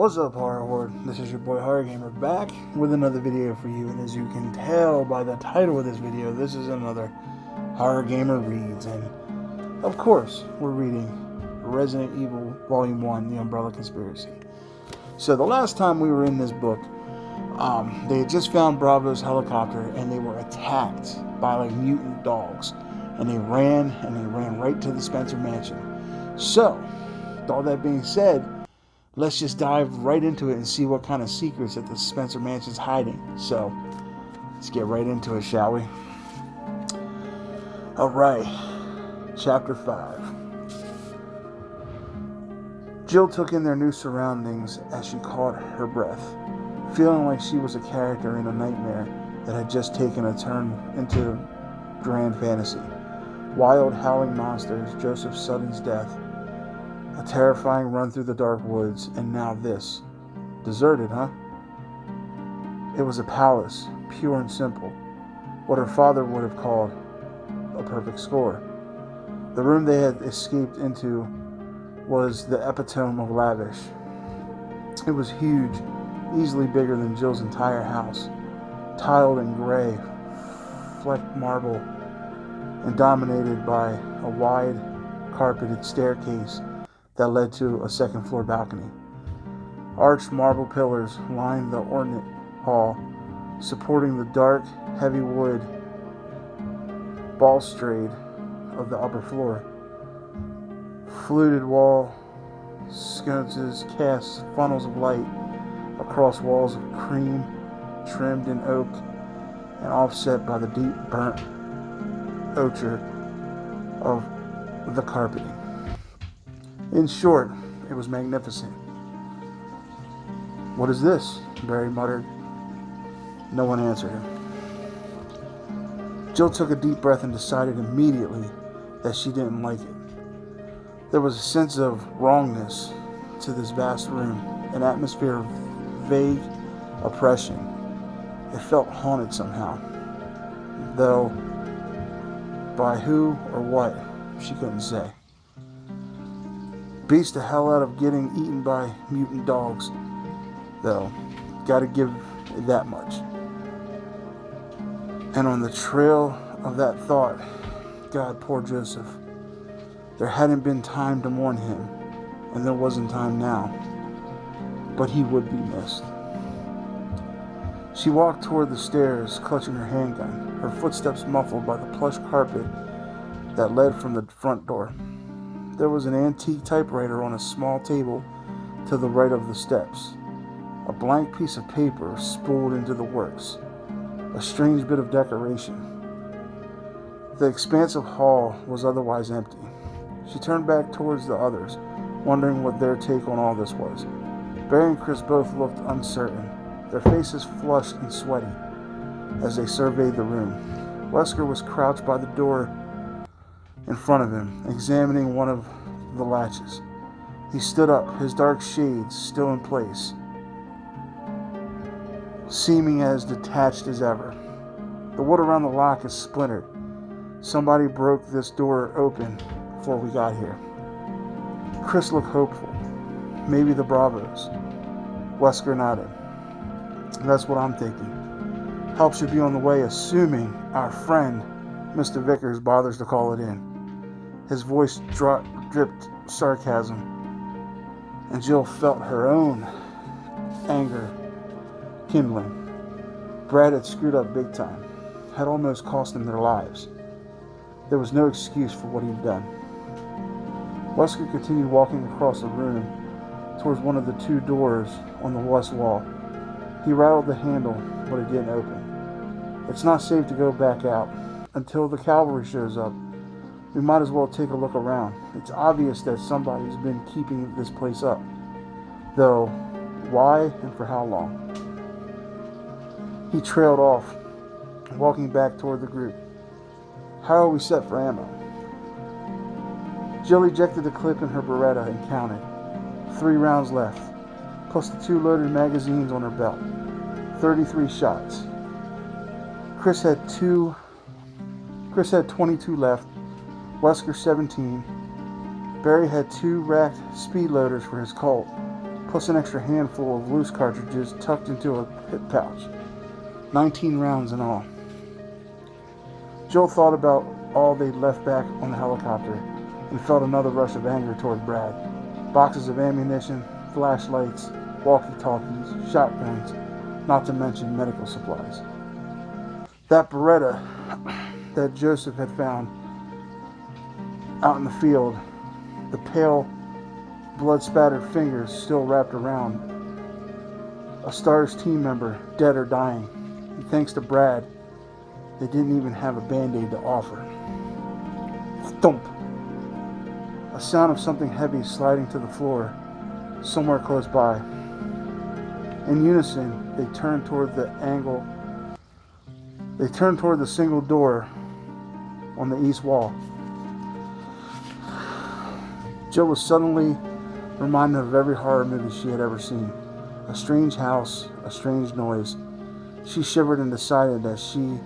What's up, Horror Horde? This is your boy Horror Gamer back with another video for you, and as you can tell by the title of this video, this is another Horror Gamer Reads, and of course, we're reading Resident Evil Volume 1, The Umbrella Conspiracy. So the last time we were in this book, they had just found Bravo's helicopter, and they were attacked by like mutant dogs, and they ran right to the Spencer mansion. So, with all that being said, let's just dive right into it and see what kind of secrets that the Spencer Mansion's hiding. So, let's get right into it, shall we? Alright, Chapter 5. Jill took in their new surroundings as she caught her breath, feeling like she was a character in a nightmare that had just taken a turn into grand fantasy. Wild, howling monsters, Joseph Sutton's death, a terrifying run through the dark woods, and now this. Deserted, huh? It was a palace, pure and simple. What her father would have called a perfect score. The room they had escaped into was the epitome of lavish. It was huge, easily bigger than Jill's entire house. Tiled in gray, flecked marble, and dominated by a wide, carpeted staircase that led to a second-floor balcony. Arched marble pillars lined the ornate hall, supporting the dark, heavy wood balustrade of the upper floor. Fluted wall sconces cast funnels of light across walls of cream, trimmed in oak, and offset by the deep burnt ochre of the carpeting. In short, it was magnificent. "What is this?" Barry muttered. No one answered him. Jill took a deep breath and decided immediately that she didn't like it. There was a sense of wrongness to this vast room, an atmosphere of vague oppression. It felt haunted somehow, though by who or what, she couldn't say. Beats the hell out of getting eaten by mutant dogs, though. Gotta give it that much. And on the trail of that thought, God, poor Joseph. There hadn't been time to mourn him, and there wasn't time now. But he would be missed. She walked toward the stairs, clutching her handgun, her footsteps muffled by the plush carpet that led from the front door. There was an antique typewriter on a small table to the right of the steps. A blank piece of paper spooled into the works. A strange bit of decoration. The expansive hall was otherwise empty. She turned back towards the others, wondering what their take on all this was. Barry and Chris both looked uncertain, their faces flushed and sweaty as they surveyed the room. Wesker was crouched by the door in front of him, examining one of the latches. He stood up, his dark shades still in place, seeming as detached as ever. The wood around the lock is splintered. Somebody broke this door open before we got here. Chris looked hopeful. Maybe the Bravos. Wesker nodded. That's what I'm thinking. Help should be on the way, assuming our friend, Mr. Vickers, bothers to call it in. His voice dripped sarcasm, and Jill felt her own anger kindling. Brad had screwed up big time, had almost cost them their lives. There was no excuse for what he'd done. Wesker continued walking across the room towards one of the two doors on the west wall. He rattled the handle, but it didn't open. It's not safe to go back out until the cavalry shows up. We might as well take a look around. It's obvious that somebody's been keeping this place up. Though, why and for how long? He trailed off, walking back toward the group. How are we set for ammo? Jill ejected the clip in her Beretta and counted. 3 rounds left, plus the 2 loaded magazines on her belt. 33 shots. Chris had 22 left. Wesker 17. Barry had 2 racked speed loaders for his Colt, plus an extra handful of loose cartridges tucked into a hip pouch. 19 rounds in all. Jill thought about all they'd left back on the helicopter and felt another rush of anger toward Brad. Boxes of ammunition, flashlights, walkie-talkies, shotguns, not to mention medical supplies. That Beretta that Joseph had found out in the field, the pale, blood-spattered fingers still wrapped around a STARS team member, dead or dying. And thanks to Brad, they didn't even have a Band-Aid to offer. Thump! A sound of something heavy sliding to the floor, somewhere close by. In unison, they turned toward the single door on the east wall. Jill was suddenly reminded of every horror movie she had ever seen. A strange house, a strange noise. She shivered and decided that she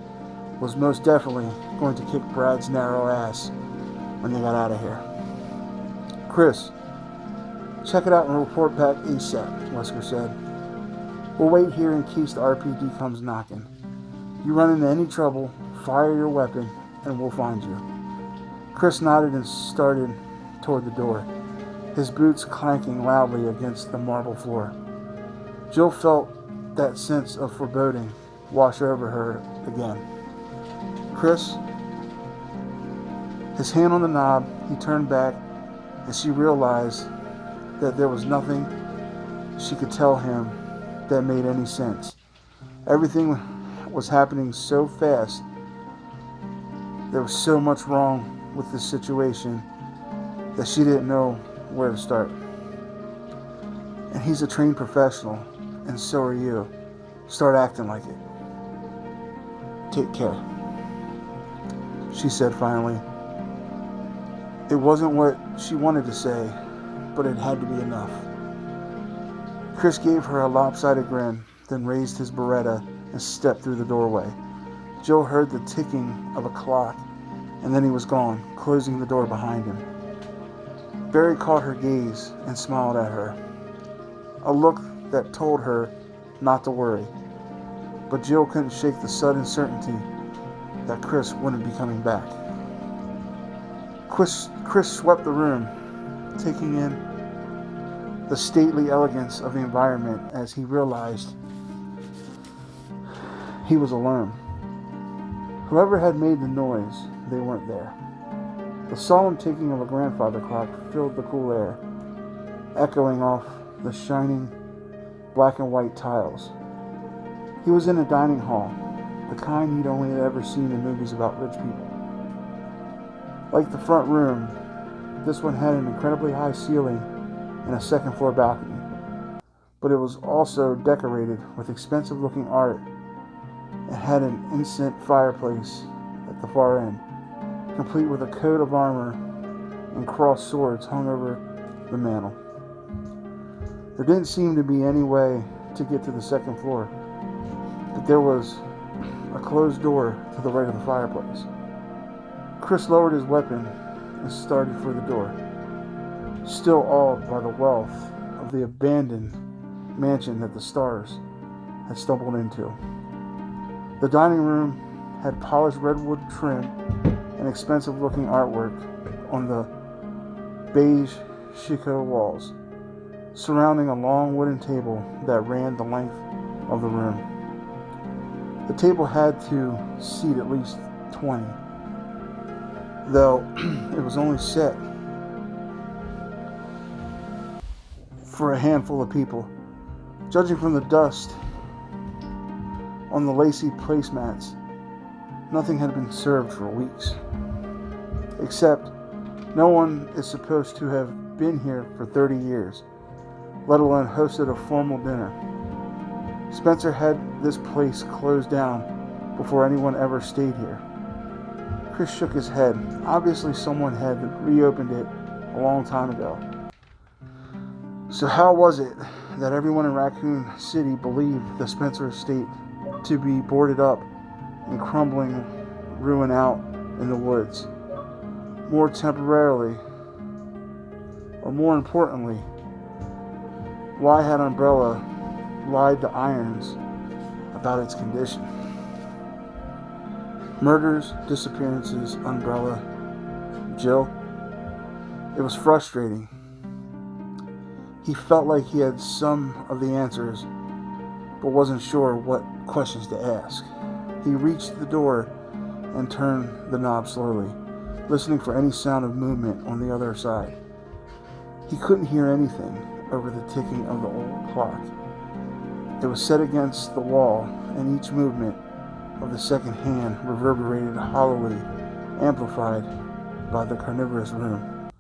was most definitely going to kick Brad's narrow ass when they got out of here. Chris, check it out and report back ASAP, Wesker said. We'll wait here in case the RPD comes knocking. You run into any trouble, fire your weapon, and we'll find you. Chris nodded and started toward the door, his boots clanking loudly against the marble floor. Jill felt that sense of foreboding wash over her again. Chris, his hand on the knob, he turned back and she realized that there was nothing she could tell him that made any sense. Everything was happening so fast. There was so much wrong with this situation that she didn't know where to start. And he's a trained professional, and so are you. Start acting like it. Take care, she said finally. It wasn't what she wanted to say, but it had to be enough. Chris gave her a lopsided grin, then raised his Beretta and stepped through the doorway. Jill heard the ticking of a clock, and then he was gone, closing the door behind him. Barry caught her gaze and smiled at her, a look that told her not to worry. But Jill couldn't shake the sudden certainty that Chris wouldn't be coming back. Chris swept the room, taking in the stately elegance of the environment as he realized he was alone. Whoever had made the noise, they weren't there. The solemn ticking of a grandfather clock filled the cool air, echoing off the shining black and white tiles. He was in a dining hall, the kind he'd only ever seen in movies about rich people. Like the front room, this one had an incredibly high ceiling and a second-floor balcony, but it was also decorated with expensive-looking art and had an incense fireplace at the far end, complete with a coat of armor and crossed swords hung over the mantel. There didn't seem to be any way to get to the second floor, but there was a closed door to the right of the fireplace. Chris lowered his weapon and started for the door, still awed by the wealth of the abandoned mansion that the STARS had stumbled into. The dining room had polished redwood trim and expensive-looking artwork on the beige stucco walls, surrounding a long wooden table that ran the length of the room. The table had to seat at least 20, though it was only set for a handful of people. Judging from the dust on the lacy placemats, nothing had been served for weeks. Except, no one is supposed to have been here for 30 years, let alone hosted a formal dinner. Spencer had this place closed down before anyone ever stayed here. Chris shook his head. Obviously someone had reopened it a long time ago. So how was it that everyone in Raccoon City believed the Spencer estate to be boarded up and crumbling ruin out in the woods? More temporarily, or more importantly, Why had Umbrella lied to Irons about its condition? Murders, disappearances, Umbrella, Jill. It was frustrating. He felt like he had some of the answers, but wasn't sure what questions to ask. He reached the door and turned the knob slowly, listening for any sound of movement on the other side. He couldn't hear anything over the ticking of the old clock. It was set against the wall, and each movement of the second hand reverberated hollowly, amplified by the carnivorous room.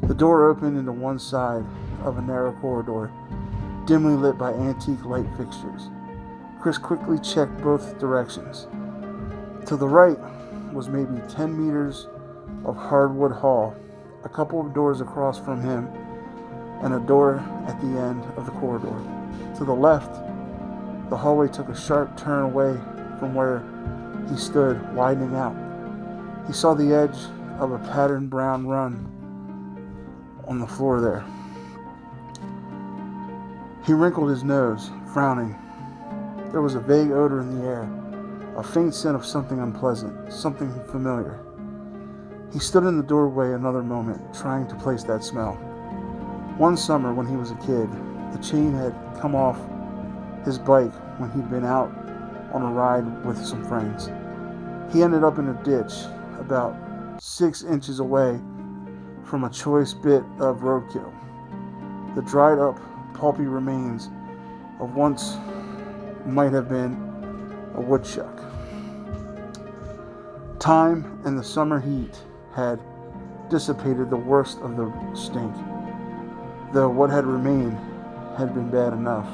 The door opened into one side of a narrow corridor, dimly lit by antique light fixtures. Chris quickly checked both directions. To the right was maybe 10 meters of hardwood hall, a couple of doors across from him, and a door at the end of the corridor. To the left, the hallway took a sharp turn away from where he stood, widening out. He saw the edge of a patterned brown run on the floor there. He wrinkled his nose, frowning. There was a vague odor in the air, a faint scent of something unpleasant, something familiar. He stood in the doorway another moment, trying to place that smell. One summer when he was a kid, the chain had come off his bike when he'd been out on a ride with some friends. He ended up in a ditch about 6 inches away from a choice bit of roadkill, the dried up, pulpy remains of once might have been a woodchuck. Time and the summer heat had dissipated the worst of the stink, though what had remained had been bad enough.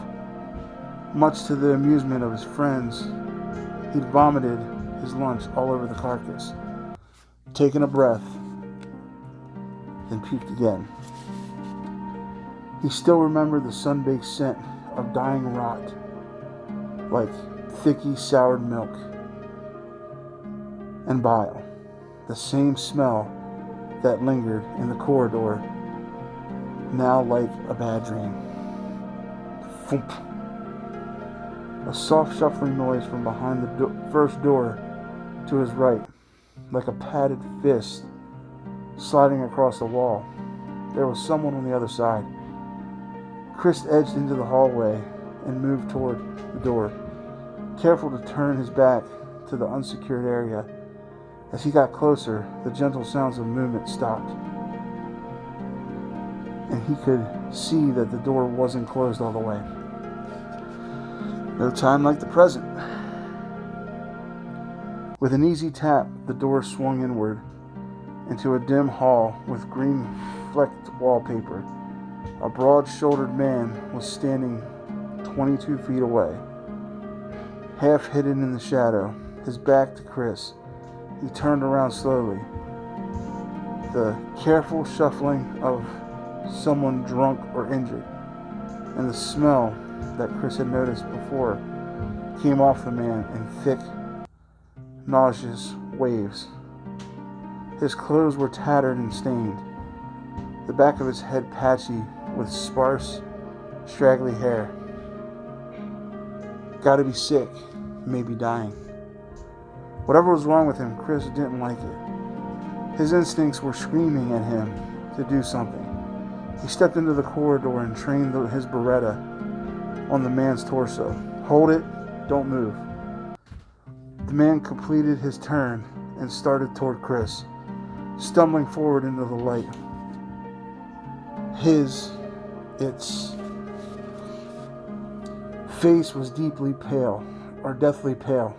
Much to the amusement of his friends, he'd vomited his lunch all over the carcass, taken a breath, then puked again. He still remembered the sun-baked scent of dying rot, like thicky soured milk and bile, the same smell that lingered in the corridor, now like a bad dream. Thump. A soft shuffling noise from behind the first door to his right, like a padded fist sliding across the wall. There was someone on the other side. Chris edged into the hallway and moved toward the door, careful to turn his back to the unsecured area. As he got closer, the gentle sounds of movement stopped, and he could see that the door wasn't closed all the way. No time like the present. With an easy tap, the door swung inward into a dim hall with green-flecked wallpaper. A broad-shouldered man was standing 22 feet away, half hidden in the shadow, his back to Chris. He turned around slowly. The careful shuffling of someone drunk or injured, and the smell that Chris had noticed before came off the man in thick, nauseous waves. His clothes were tattered and stained, the back of his head patchy with sparse, straggly hair. Gotta be sick, maybe dying. Whatever was wrong with him, Chris didn't like it. His instincts were screaming at him to do something. He stepped into the corridor and trained his Beretta on the man's torso. Hold it, don't move. The man completed his turn and started toward Chris, stumbling forward into the light. Its face was deeply pale, or deathly pale,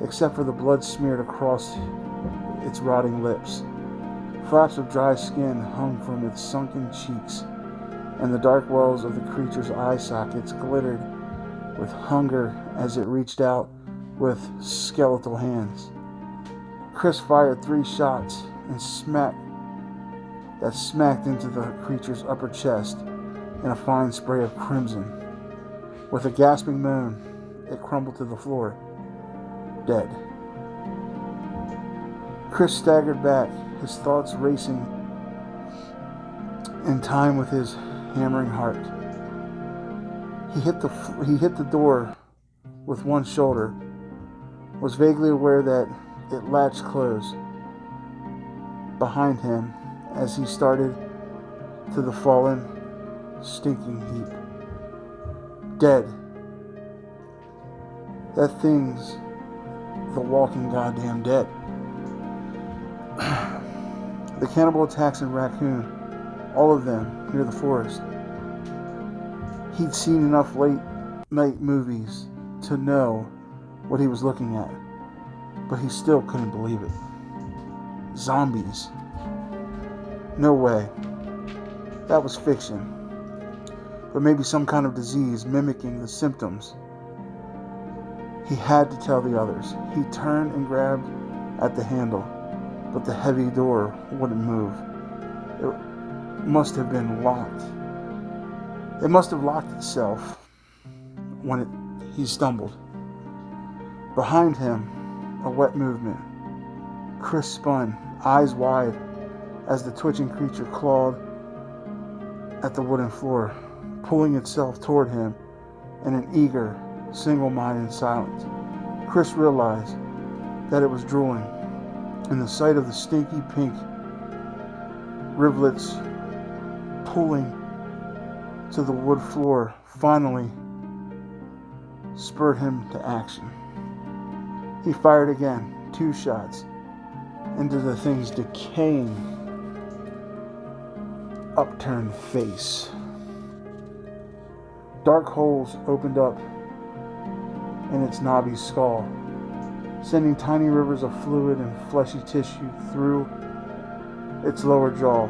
except for the blood smeared across its rotting lips. Flaps of dry skin hung from its sunken cheeks, and the dark wells of the creature's eye sockets glittered with hunger as it reached out with skeletal hands. Chris fired 3 shots and smacked into the creature's upper chest in a fine spray of crimson. With a gasping moan, it crumbled to the floor, dead. Chris staggered back, his thoughts racing in time with his hammering heart. He hit the door with one shoulder, was vaguely aware that it latched closed behind him as he started to the fallen, stinking heap. Dead. That thing's the walking goddamn dead. The cannibal attacks in Raccoon, all of them near the forest. He'd seen enough late night movies to know what he was looking at, but he still couldn't believe it. Zombies. No way. That was fiction. But maybe some kind of disease mimicking the symptoms. He had to tell the others. He turned and grabbed at the handle, but the heavy door wouldn't move. It must have been locked. It must have locked itself when he stumbled. Behind him, a wet movement. Chris spun, eyes wide, as the twitching creature clawed at the wooden floor, pulling itself toward him in an eager, single-minded silence. Chris realized that it was drooling, and the sight of the stinky pink rivulets pulling to the wood floor finally spurred him to action. He fired again, 2 shots, into the thing's decaying, upturned face. Dark holes opened up in its knobby skull, sending tiny rivers of fluid and fleshy tissue through its lower jaw.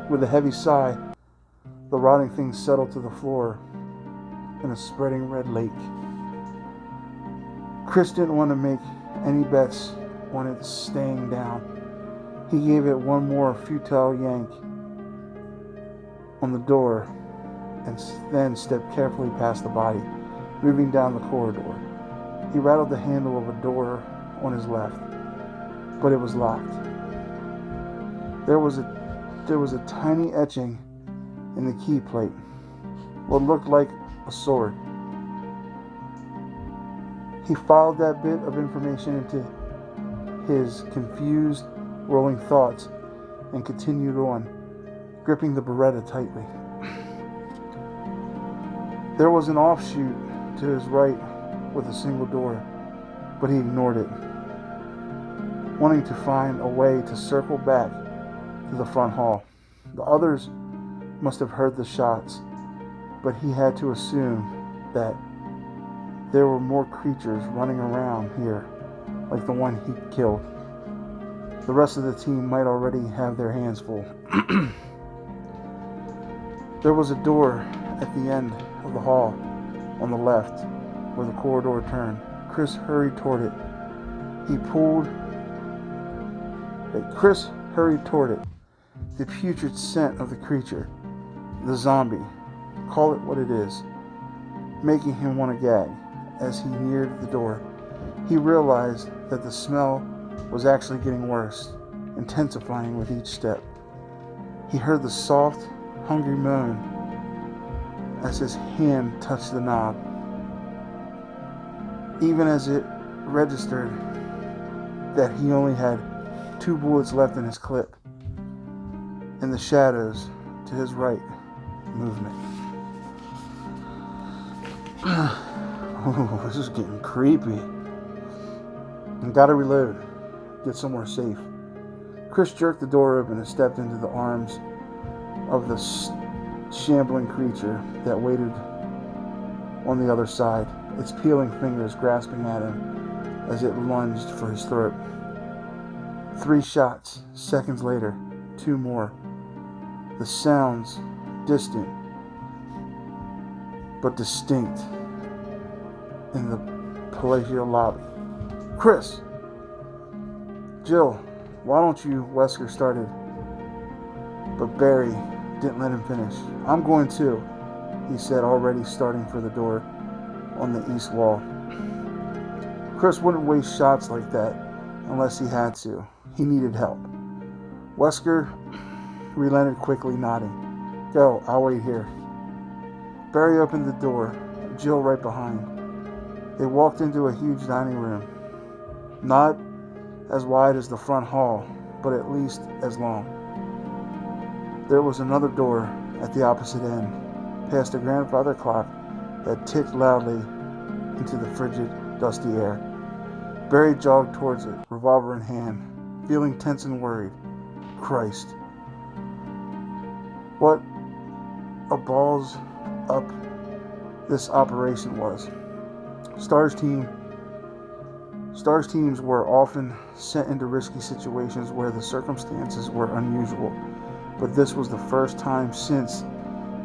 With a heavy sigh, the rotting thing settled to the floor in a spreading red lake. Chris didn't want to make any bets on it staying down. He gave it one more futile yank on the door and then stepped carefully past the body, moving down the corridor. He rattled the handle of a door on his left, but it was locked. There was a tiny etching in the key plate, what looked like a sword. He filed that bit of information into his confused, rolling thoughts and continued on, gripping the Beretta tightly. There was an offshoot to his right with a single door, but he ignored it, wanting to find a way to circle back to the front hall. The others must have heard the shots, but he had to assume that there were more creatures running around here, like the one he killed. The rest of the team might already have their hands full. There was a door at the end of the hall on the left, where the corridor turned. Chris hurried toward it. Chris hurried toward it. The putrid scent of the creature, the zombie, call it what it is, making him want to gag. As he neared the door, he realized that the smell was actually getting worse, intensifying with each step. He heard the soft, hungry moan as his hand touched the knob. Even as it registered that he only had 2 bullets left in his clip. In the shadows to his right, movement. Oh, this is getting creepy. I gotta reload. Get somewhere safe. Chris jerked the door open and stepped into the arms of the shambling creature that waited on the other side, its peeling fingers grasping at him as it lunged for his throat. 3 shots. Seconds later, 2 more. The sounds distant but distinct in the palatial lobby. Chris! Jill, why don't you? Wesker started, but Barry didn't let him finish. I'm going too, he said, already starting for the door on the east wall. Chris wouldn't waste shots like that unless he had to. He needed help. Wesker relented quickly, nodding. Go, I'll wait here. Barry opened the door, Jill right behind. They walked into a huge dining room, not as wide as the front hall, but at least as long. There was another door at the opposite end, past a grandfather clock that ticked loudly into the frigid, dusty air. Barry jogged towards it, revolver in hand, feeling tense and worried. Christ. What a balls up this operation was. Stars teams were often sent into risky situations where the circumstances were unusual, but this was the first time since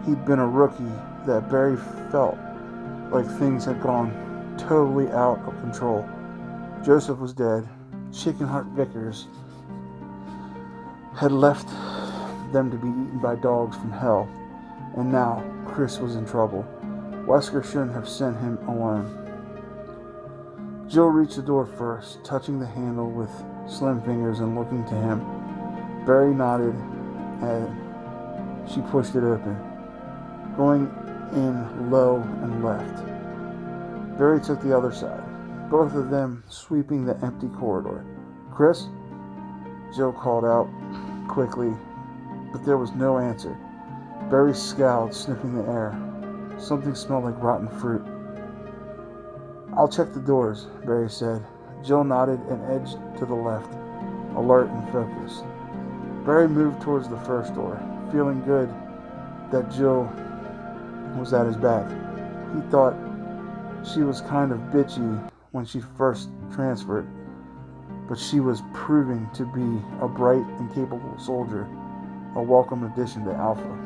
he'd been a rookie that Barry felt like things had gone totally out of control. Joseph was dead. Chicken Heart Vickers had left them to be eaten by dogs from hell, and now Chris was in trouble. Wesker shouldn't have sent him alone. Jill reached the door first, touching the handle with slim fingers and looking to him. Barry nodded and she pushed it open, going in low and left. Barry took the other side, both of them sweeping the empty corridor. Chris? Jill called out quickly, but there was no answer. Barry scowled, sniffing the air. Something smelled like rotten fruit. I'll check the doors, Barry said. Jill nodded and edged to the left, alert and focused. Barry moved towards the first door, feeling good that Jill was at his back. He thought she was kind of bitchy when she first transferred, but she was proving to be a bright and capable soldier, a welcome addition to Alpha.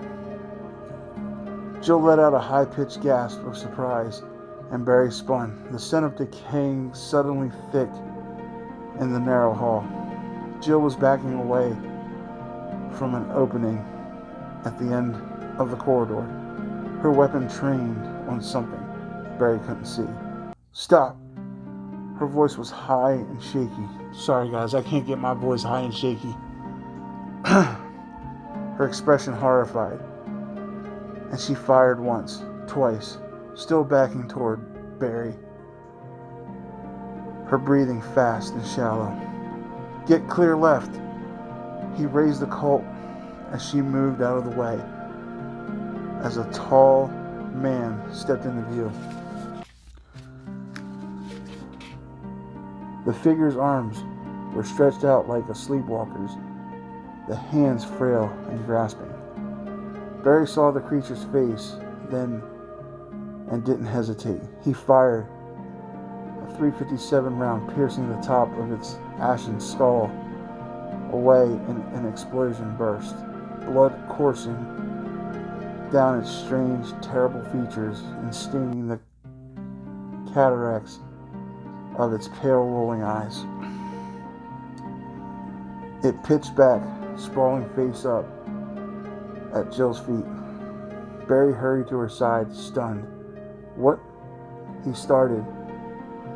Jill let out a high-pitched gasp of surprise, and Barry spun, the scent of decaying suddenly thick in the narrow hall. Jill was backing away from an opening at the end of the corridor, her weapon trained on something Barry couldn't see. Stop! Her voice was high and shaky. Sorry guys, I can't get my voice high and shaky. Her expression horrified, and she fired once, twice, still backing toward Barry, her breathing fast and shallow. Get clear left. He raised the Colt as she moved out of the way, as a tall man stepped into view. The figure's arms were stretched out like a sleepwalker's, the hands frail and grasping. Barry saw the creature's face then and didn't hesitate. He fired, a .357 round piercing the top of its ashen skull. Away in an explosion burst, blood coursing down its strange, terrible features and staining the cataracts of its pale rolling eyes. It pitched back, sprawling face up, at Jill's feet. Barry hurried to her side, stunned. What? He started,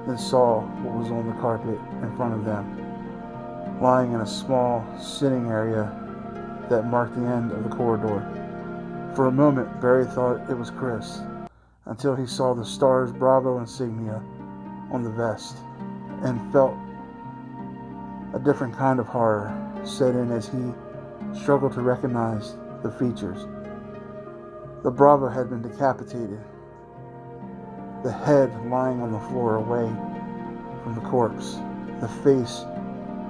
then saw what was on the carpet in front of them, lying in a small sitting area that marked the end of the corridor. For a moment, Barry thought it was Chris, until he saw the Stars Bravo insignia on the vest, and felt a different kind of horror set in as he struggled to recognize the features. The Bravo had been decapitated, the head lying on the floor away from the corpse, the face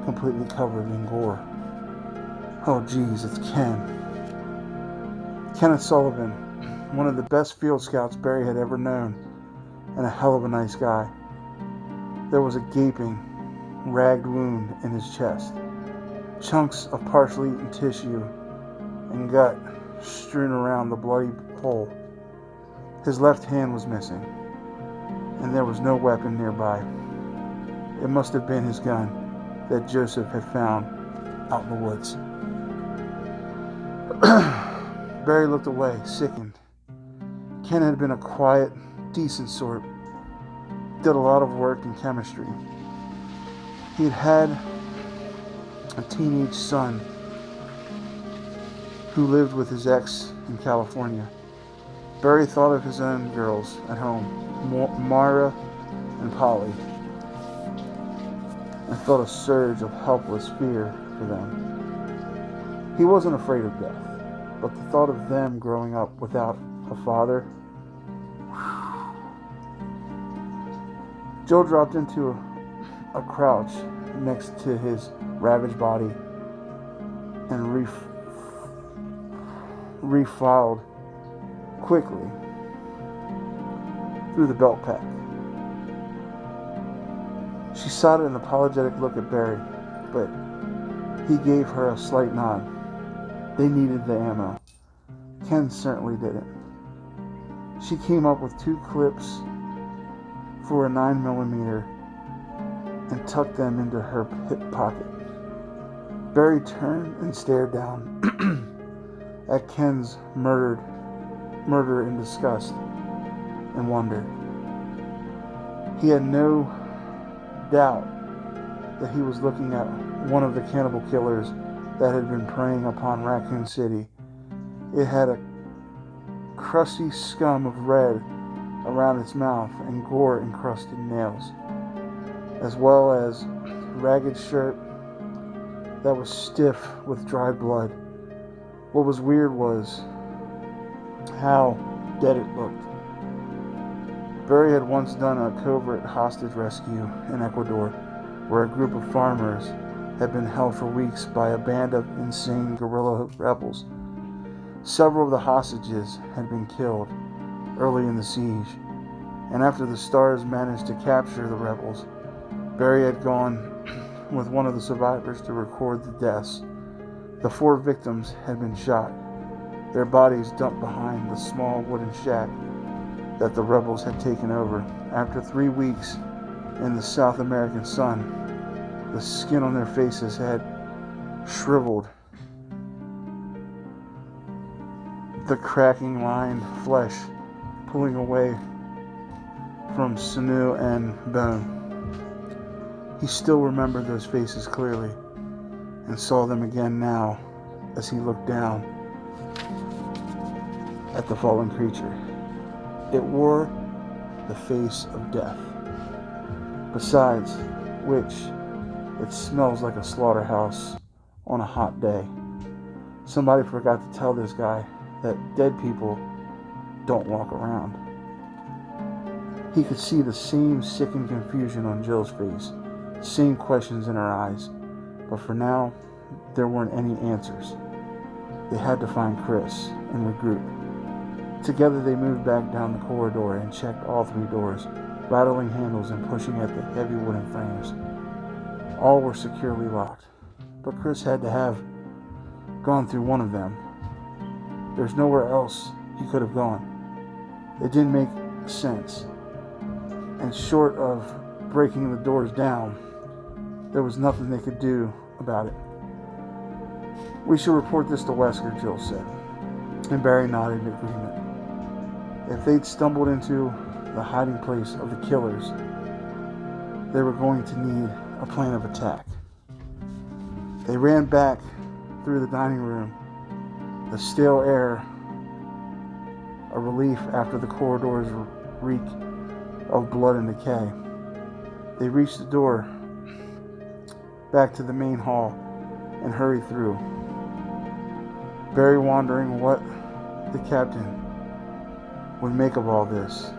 completely covered in gore. Oh geez, it's Ken. Kenneth Sullivan, one of the best field scouts Barry had ever known, and a hell of a nice guy. There was a gaping, ragged wound in his chest, chunks of partially eaten tissue and gut strewn around the bloody hole. His left hand was missing, and there was no weapon nearby. It must have been his gun that Joseph had found out in the woods. Barry looked away, sickened. Ken had been a quiet, decent sort. Did a lot of work in chemistry. He'd had a teenage son who lived with his ex in California. Barry thought of his own girls at home, Mara and Polly, and felt a surge of helpless fear for them. He wasn't afraid of death, but the thought of them growing up without a father. Joe dropped into a crouch next to his ravaged body and refiled quickly through the belt pack. She shot an apologetic look at Barry, but he gave her a slight nod. They needed the ammo. Ken certainly didn't. She came up with 2 clips for a 9mm and tucked them into her hip pocket. Barry turned and stared down at Ken's murder in disgust and wonder. He had no doubt that he was looking at one of the cannibal killers that had been preying upon Raccoon City. It had a crusty scum of red around its mouth and gore-encrusted nails, as well as a ragged shirt that was stiff with dried blood. What was weird was how dead it looked. Barry had once done a covert hostage rescue in Ecuador, where a group of farmers had been held for weeks by a band of insane guerrilla rebels. Several of the hostages had been killed early in the siege, and after the Stars managed to capture the rebels, Barry had gone with one of the survivors to record the deaths. The 4 victims had been shot, their bodies dumped behind the small wooden shack that the rebels had taken over. After 3 weeks in the South American sun, the skin on their faces had shriveled. The cracking lined flesh pulling away from sinew and bone. He still remembered those faces clearly and saw them again now as he looked down at the fallen creature. It wore the face of death, besides which it smells like a slaughterhouse on a hot day. Somebody forgot to tell this guy that dead people don't walk around. He could see the same sickened confusion on Jill's face, same questions in her eyes, but for now, there weren't any answers. They had to find Chris and regroup. Together they moved back down the corridor and checked all 3 doors, rattling handles and pushing at the heavy wooden frames. All were securely locked, but Chris had to have gone through one of them. There's nowhere else he could have gone. It didn't make sense, and short of breaking the doors down, there was nothing they could do about it. "We should report this to Wesker," Jill said, and Barry nodded in agreement. If they'd stumbled into the hiding place of the killers, they were going to need a plan of attack. They ran back through the dining room, the stale air a relief after the corridor's reek of blood and decay. They reached the door back to the main hall and hurried through, Barry wondering what the captain would make of all this.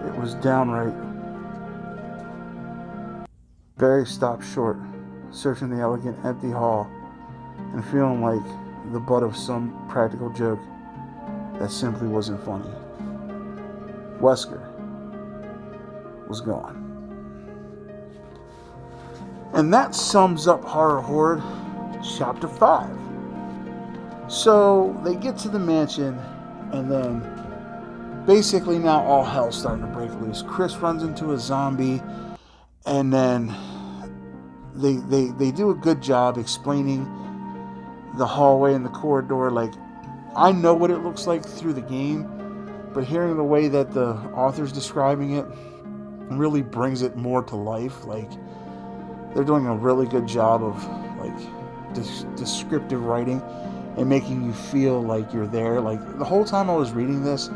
It was downright. Barry stopped short, searching the elegant empty hall and feeling like the butt of some practical joke that simply wasn't funny. Wesker was gone. And that sums up H0rr0rr Chapter 5. So they get to the mansion, and then basically now all hell's starting to break loose. Chris runs into a zombie, and then they do a good job explaining the hallway and the corridor. Like, I know what it looks like through the game, but hearing the way that the author's describing it really brings it more to life. Like, they're doing a really good job of like descriptive writing, and making you feel like you're there. Like the whole time I was reading this,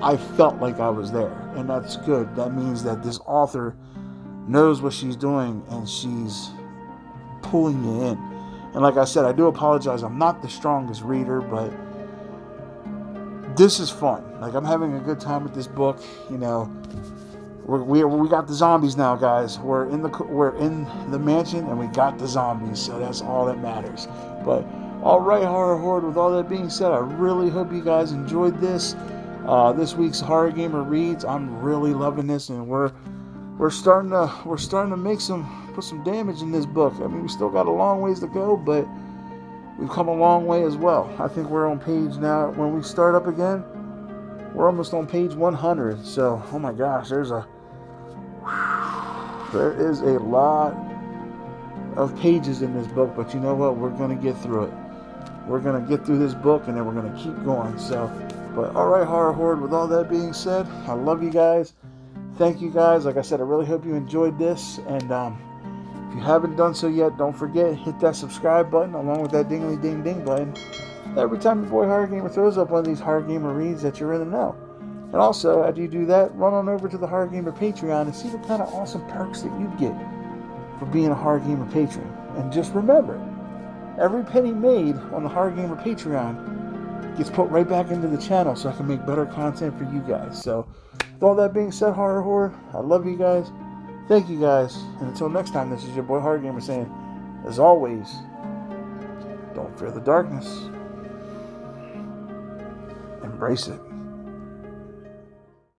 I felt like I was there, and that's good. That means that this author knows what she's doing and she's pulling you in. And like I said, I do apologize, I'm not the strongest reader, but this is fun. Like, I'm having a good time with this book. You know, we got the zombies now, guys. We're in the mansion and we got the zombies, so that's all that matters. But all right, Horror Horde, with all that being said, I really hope you guys enjoyed this week's Horror Gamer Reads. I'm really loving this, and we're starting to put some damage in this book. I mean, we still got a long ways to go, but we've come a long way as well. I think we're on page now. When we start up again, we're almost on page 100. So, oh my gosh, there is a lot of pages in this book. But you know what? We're gonna get through it. We're gonna get through this book, and then we're gonna keep going. So, but all right, Horror Horde. With all that being said, I love you guys. Thank you guys. Like I said, I really hope you enjoyed this. And if you haven't done so yet, don't forget, hit that subscribe button along with that dingly ding ding button. Every time your boy Horror Gamer throws up one of these Horror Gamer Reads, that you're in the know. And also, after you do that, run on over to the Horror Gamer Patreon and see the kind of awesome perks that you get for being a Horror Gamer patron. And just remember, every penny made on the Horror Gamer Patreon gets put right back into the channel so I can make better content for you guys. So, with all that being said, Horror Horde, I love you guys. Thank you guys. And until next time, this is your boy Horror Gamer saying, as always, don't fear the darkness. Embrace it.